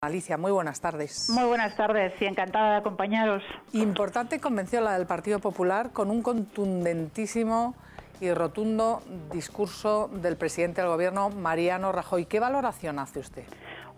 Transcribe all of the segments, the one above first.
Alicia, muy buenas tardes. Muy buenas tardes y encantada de acompañaros. Importante convención la del Partido Popular con un contundentísimo y rotundo discurso del presidente del Gobierno, Mariano Rajoy. ¿Qué valoración hace usted?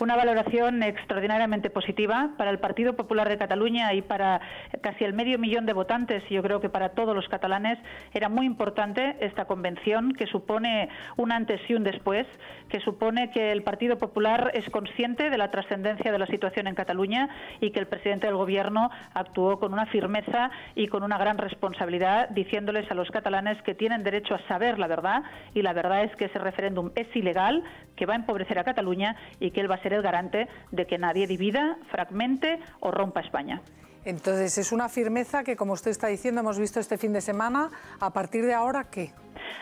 Una valoración extraordinariamente positiva para el Partido Popular de Cataluña y para casi el medio millón de votantes. Y yo creo que para todos los catalanes era muy importante esta convención, que supone un antes y un después, que supone que el Partido Popular es consciente de la trascendencia de la situación en Cataluña y que el presidente del Gobierno actuó con una firmeza y con una gran responsabilidad, diciéndoles a los catalanes que tienen derecho a saber la verdad, y la verdad es que ese referéndum es ilegal, que va a empobrecer a Cataluña y que él va a ser el garante de que nadie divida, fragmente o rompa España. Entonces, es una firmeza que, como usted está diciendo, hemos visto este fin de semana. ¿A partir de ahora qué?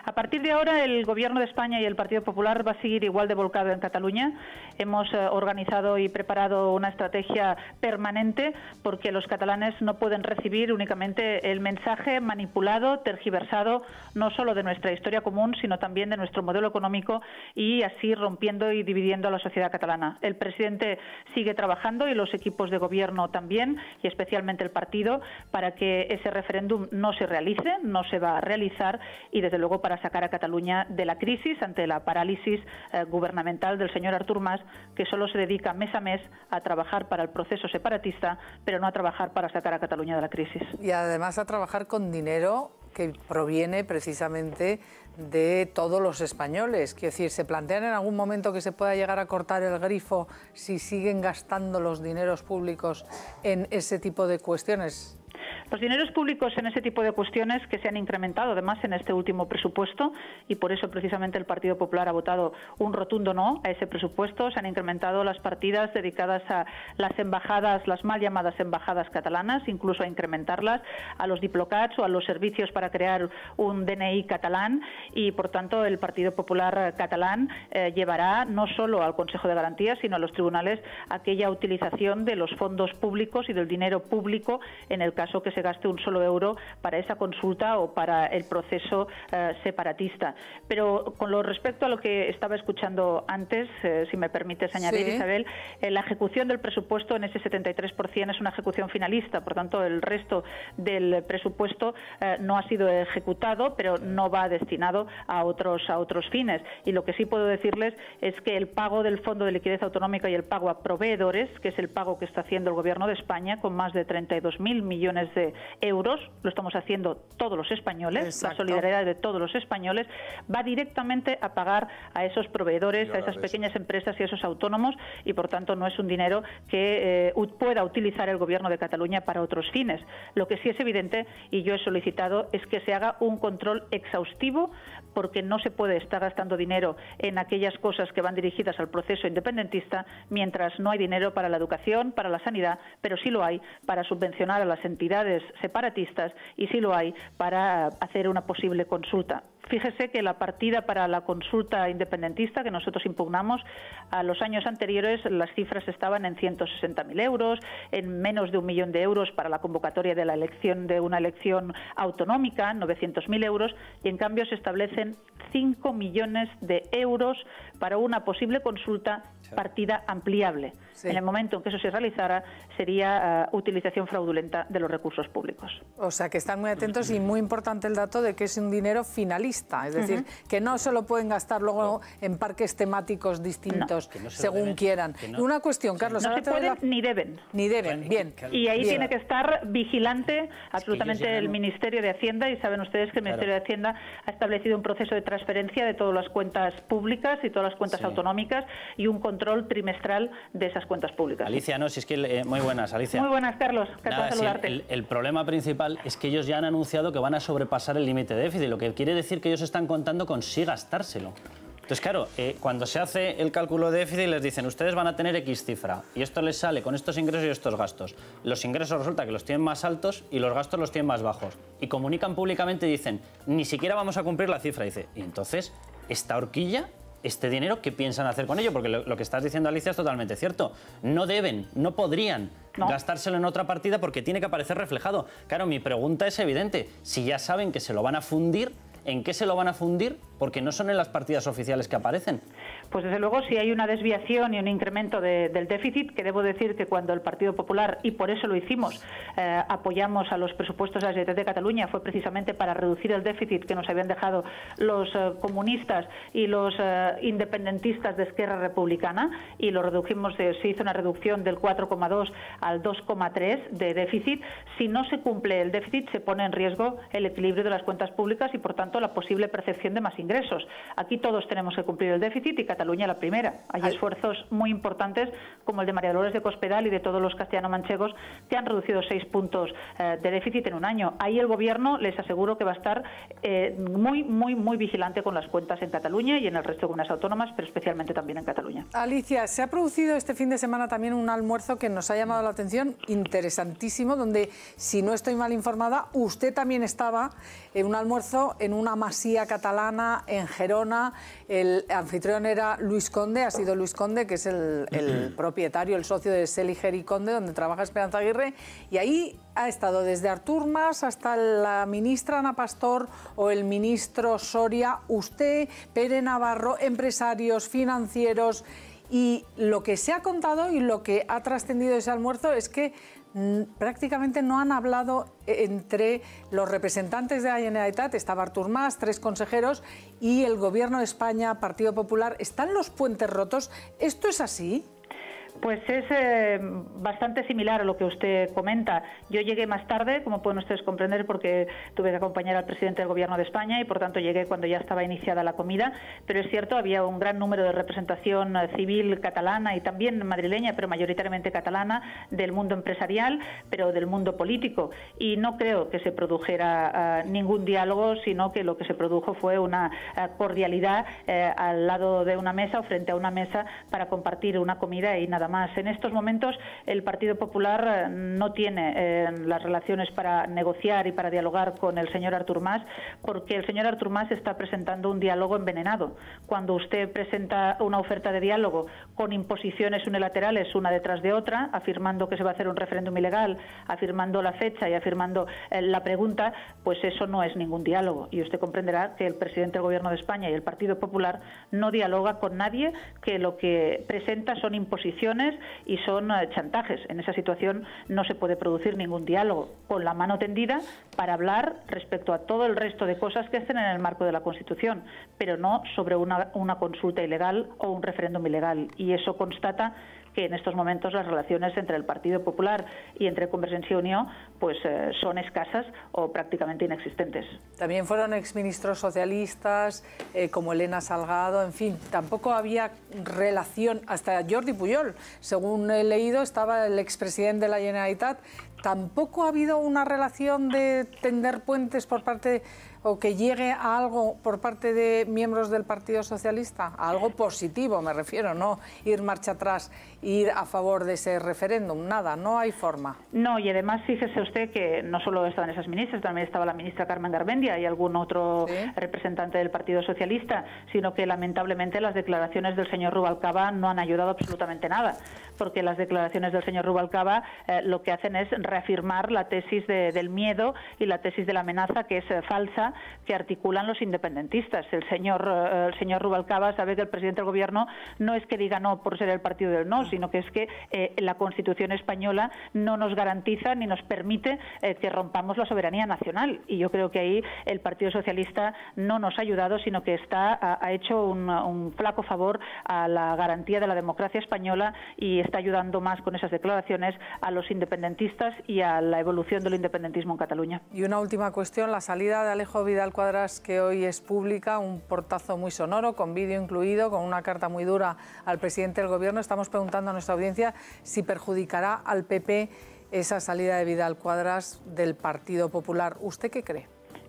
A partir de ahora, el Gobierno de España y el Partido Popular va a seguir igual de volcado en Cataluña. Hemos organizado y preparado una estrategia permanente porque los catalanes no pueden recibir únicamente el mensaje manipulado, tergiversado, no solo de nuestra historia común, sino también de nuestro modelo económico, y así rompiendo y dividiendo a la sociedad catalana. El presidente sigue trabajando y los equipos de gobierno también, y especialmente el partido, para que ese referéndum no se realice, no se va a realizar, y desde luego para sacar a Cataluña de la crisis ante la parálisis gubernamental del señor Artur Mas, que solo se dedica mes a mes a trabajar para el proceso separatista, pero no a trabajar para sacar a Cataluña de la crisis. Y además a trabajar con dinero que proviene precisamente de todos los españoles. Quiero decir, ¿se plantean en algún momento que se pueda llegar a cortar el grifo si siguen gastando los dineros públicos en ese tipo de cuestiones? Los dineros públicos en ese tipo de cuestiones que se han incrementado además en este último presupuesto, y por eso precisamente el Partido Popular ha votado un rotundo no a ese presupuesto. Se han incrementado las partidas dedicadas a las embajadas, las mal llamadas embajadas catalanas, incluso a incrementarlas, a los diplocats o a los servicios para crear un DNI catalán, y por tanto el Partido Popular catalán llevará no solo al Consejo de Garantías, sino a los tribunales aquella utilización de los fondos públicos y del dinero público en el caso que se gaste un solo euro para esa consulta o para el proceso separatista. Pero con lo respecto a lo que estaba escuchando antes, si me permites añadir, sí, Isabel, la ejecución del presupuesto en ese 73% es una ejecución finalista, por tanto el resto del presupuesto no ha sido ejecutado, pero no va destinado a otros fines. Y lo que sí puedo decirles es que el pago del Fondo de Liquidez Autonómica y el pago a proveedores, que es el pago que está haciendo el Gobierno de España con más de 32.000 millones de euros, lo estamos haciendo todos los españoles. Exacto. La solidaridad de todos los españoles va directamente a pagar a esos proveedores, a esas pequeñas empresas y a esos autónomos, y por tanto no es un dinero que pueda utilizar el Gobierno de Cataluña para otros fines. Lo que sí es evidente, y yo he solicitado, es que se haga un control exhaustivo, porque no se puede estar gastando dinero en aquellas cosas que van dirigidas al proceso independentista mientras no hay dinero para la educación, para la sanidad, pero sí lo hay para subvencionar a las entidades separatistas y sí lo hay para hacer una posible consulta. Fíjese que la partida para la consulta independentista que nosotros impugnamos, a los años anteriores las cifras estaban en 160.000 euros, en menos de 1 millón de euros para la convocatoria de la elección de una elección autonómica, 900.000 euros, y en cambio se establecen 5 millones de euros para una posible consulta, partida ampliable. Sí. En el momento en que eso se realizara sería utilización fraudulenta de los recursos públicos. O sea que están muy atentos, y muy importante el dato de que es un dinero finalista, es decir, que no se lo pueden gastar luego en parques temáticos distintos, según quieran. Y una cuestión, Carlos. No se pueden ni deben. Ni deben, bien. Y ahí tiene que estar vigilante absolutamente el Ministerio de Hacienda, y saben ustedes que el Ministerio de Hacienda ha establecido un proceso de transferencia de todas las cuentas públicas y todas las cuentas autonómicas y un control trimestral de esas cuentas públicas. Alicia, no, si es que muy buenas, Alicia. Muy buenas, Carlos. Nada, saludarte. El problema principal es que ellos ya han anunciado que van a sobrepasar el límite de déficit, lo que quiere decir que ellos están contando con sí gastárselo. Entonces, claro, cuando se hace el cálculo de déficit les dicen, ustedes van a tener X cifra, y esto les sale con estos ingresos y estos gastos. Los ingresos resulta que los tienen más altos y los gastos los tienen más bajos. Y comunican públicamente y dicen, ni siquiera vamos a cumplir la cifra. Y dice, y entonces, esta horquilla, este dinero, ¿qué piensan hacer con ello? Porque lo que estás diciendo, Alicia, es totalmente cierto. No deben, no podrían gastárselo en otra partida porque tiene que aparecer reflejado. Claro, mi pregunta es evidente. Si ya saben que se lo van a fundir, ¿en qué se lo van a fundir? Porque no son en las partidas oficiales que aparecen. Pues desde luego, si hay una desviación y un incremento del déficit, que debo decir que cuando el Partido Popular, y por eso lo hicimos, apoyamos a los presupuestos de la Generalitat de Cataluña, fue precisamente para reducir el déficit que nos habían dejado los comunistas y los independentistas de Esquerra Republicana, y lo redujimos, se hizo una reducción del 4,2 al 2,3 de déficit. Si no se cumple el déficit, se pone en riesgo el equilibrio de las cuentas públicas y, por tanto, la posible percepción de más ingresos. Aquí todos tenemos que cumplir el déficit y Cataluña la primera. Hay esfuerzos muy importantes, como el de María Dolores de Cospedal y de todos los castellano-manchegos, que han reducido 6 puntos de déficit en un año. Ahí el Gobierno, les aseguro que va a estar muy vigilante con las cuentas en Cataluña y en el resto de comunidades autónomas, pero especialmente también en Cataluña. Alicia, se ha producido este fin de semana también un almuerzo que nos ha llamado la atención, interesantísimo, donde, si no estoy mal informada, usted también estaba en un almuerzo en una masía catalana en Gerona. El anfitrión era Luis Conde, ha sido Luis Conde, que es el propietario, el socio de Seliger y Conde, donde trabaja Esperanza Aguirre, y ahí ha estado desde Artur Mas hasta la ministra Ana Pastor o el ministro Soria, usted, Pere Navarro, empresarios, financieros, y lo que se ha contado y lo que ha trascendido ese almuerzo es que prácticamente no han hablado entre los representantes de la Generalitat. Estaba Artur Mas, 3 consejeros, y el Gobierno de España, Partido Popular. ¿Están los puentes rotos? ¿Esto es así? Pues es bastante similar a lo que usted comenta. Yo llegué más tarde, como pueden ustedes comprender, porque tuve que acompañar al presidente del Gobierno de España y por tanto llegué cuando ya estaba iniciada la comida, pero es cierto, había un gran número de representación civil catalana y también madrileña, pero mayoritariamente catalana, del mundo empresarial, pero del mundo político, y no creo que se produjera ningún diálogo, sino que lo que se produjo fue una cordialidad al lado de una mesa o frente a una mesa para compartir una comida y nada más. En estos momentos el Partido Popular no tiene las relaciones para negociar y para dialogar con el señor Artur Mas, porque el señor Artur Mas está presentando un diálogo envenenado. Cuando usted presenta una oferta de diálogo con imposiciones unilaterales una detrás de otra, afirmando que se va a hacer un referéndum ilegal, afirmando la fecha y afirmando la pregunta, pues eso no es ningún diálogo. Y usted comprenderá que el presidente del Gobierno de España y el Partido Popular no dialoga con nadie, que lo que presenta son imposiciones y son chantajes. En esa situación no se puede producir ningún diálogo, con la mano tendida para hablar respecto a todo el resto de cosas que estén en el marco de la Constitución, pero no sobre una consulta ilegal o un referéndum ilegal. Y eso constata que en estos momentos las relaciones entre el Partido Popular y entre Convergencia y Unió pues son escasas o prácticamente inexistentes. También fueron exministros socialistas como Elena Salgado, en fin, tampoco había relación. Hasta Jordi Pujol, según he leído, estaba el expresidente de la Generalitat. Tampoco ha habido una relación de tender puentes por parte, o que llegue a algo por parte de miembros del Partido Socialista, a algo positivo me refiero, no ir marcha atrás, ir a favor de ese referéndum, nada, no hay forma. No, y además fíjese usted que no solo estaban esas ministras, también estaba la ministra Carmen Garmendia y algún otro representante del Partido Socialista, sino que lamentablemente las declaraciones del señor Rubalcaba no han ayudado absolutamente nada, porque las declaraciones del señor Rubalcaba lo que hacen es reafirmar la tesis del miedo y la tesis de la amenaza, que es falsa, que articulan los independentistas. El señor Rubalcaba sabe que el presidente del Gobierno no es que diga no por ser el partido del no, sino que es que la Constitución española no nos garantiza ni nos permite que rompamos la soberanía nacional. Y yo creo que ahí el Partido Socialista no nos ha ayudado, sino que ha hecho un flaco favor a la garantía de la democracia española y está ayudando más con esas declaraciones a los independentistas y a la evolución del independentismo en Cataluña. Y una última cuestión, la salida de Alejo Vidal Quadras, que hoy es pública, un portazo muy sonoro, con vídeo incluido, con una carta muy dura al presidente del Gobierno. Estamos preguntando a nuestra audiencia si perjudicará al PP esa salida de Vidal Quadras del Partido Popular. ¿Usted qué cree?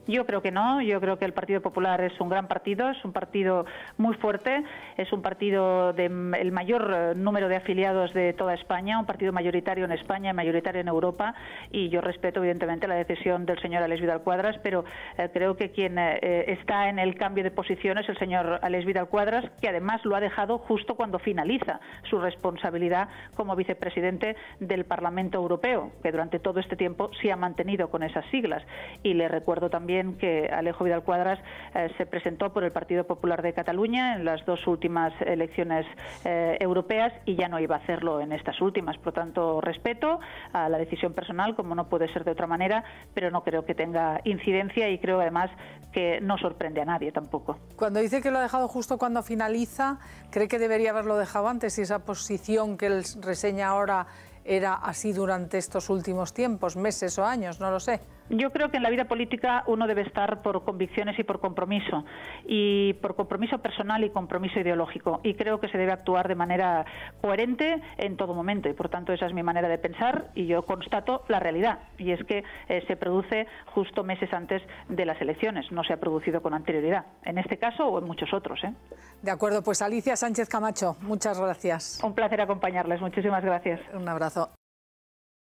Yo creo que no, yo creo que el Partido Popular es un gran partido, es un partido muy fuerte, es un partido del mayor número de afiliados de toda España, un partido mayoritario en España y mayoritario en Europa, y yo respeto evidentemente la decisión del señor Alex Vidal Quadras, pero creo que quien está en el cambio de posición es el señor Alex Vidal Quadras, que además lo ha dejado justo cuando finaliza su responsabilidad como vicepresidente del Parlamento Europeo, que durante todo este tiempo se ha mantenido con esas siglas. Y le recuerdo también también que Alejo Vidal Quadras se presentó por el Partido Popular de Cataluña en las 2 últimas elecciones europeas y ya no iba a hacerlo en estas últimas. Por tanto, respeto a la decisión personal, como no puede ser de otra manera, pero no creo que tenga incidencia y creo además que no sorprende a nadie tampoco. Cuando dice que lo ha dejado justo cuando finaliza, ¿cree que debería haberlo dejado antes y esa posición que él reseña ahora era así durante estos últimos tiempos, meses o años? No lo sé. Yo creo que en la vida política uno debe estar por convicciones y por compromiso personal y compromiso ideológico, y creo que se debe actuar de manera coherente en todo momento, y por tanto esa es mi manera de pensar, y yo constato la realidad, y es que se produce justo meses antes de las elecciones, no se ha producido con anterioridad, en este caso o en muchos otros. De acuerdo, pues Alicia Sánchez Camacho, muchas gracias. Un placer acompañarles, muchísimas gracias. Un abrazo.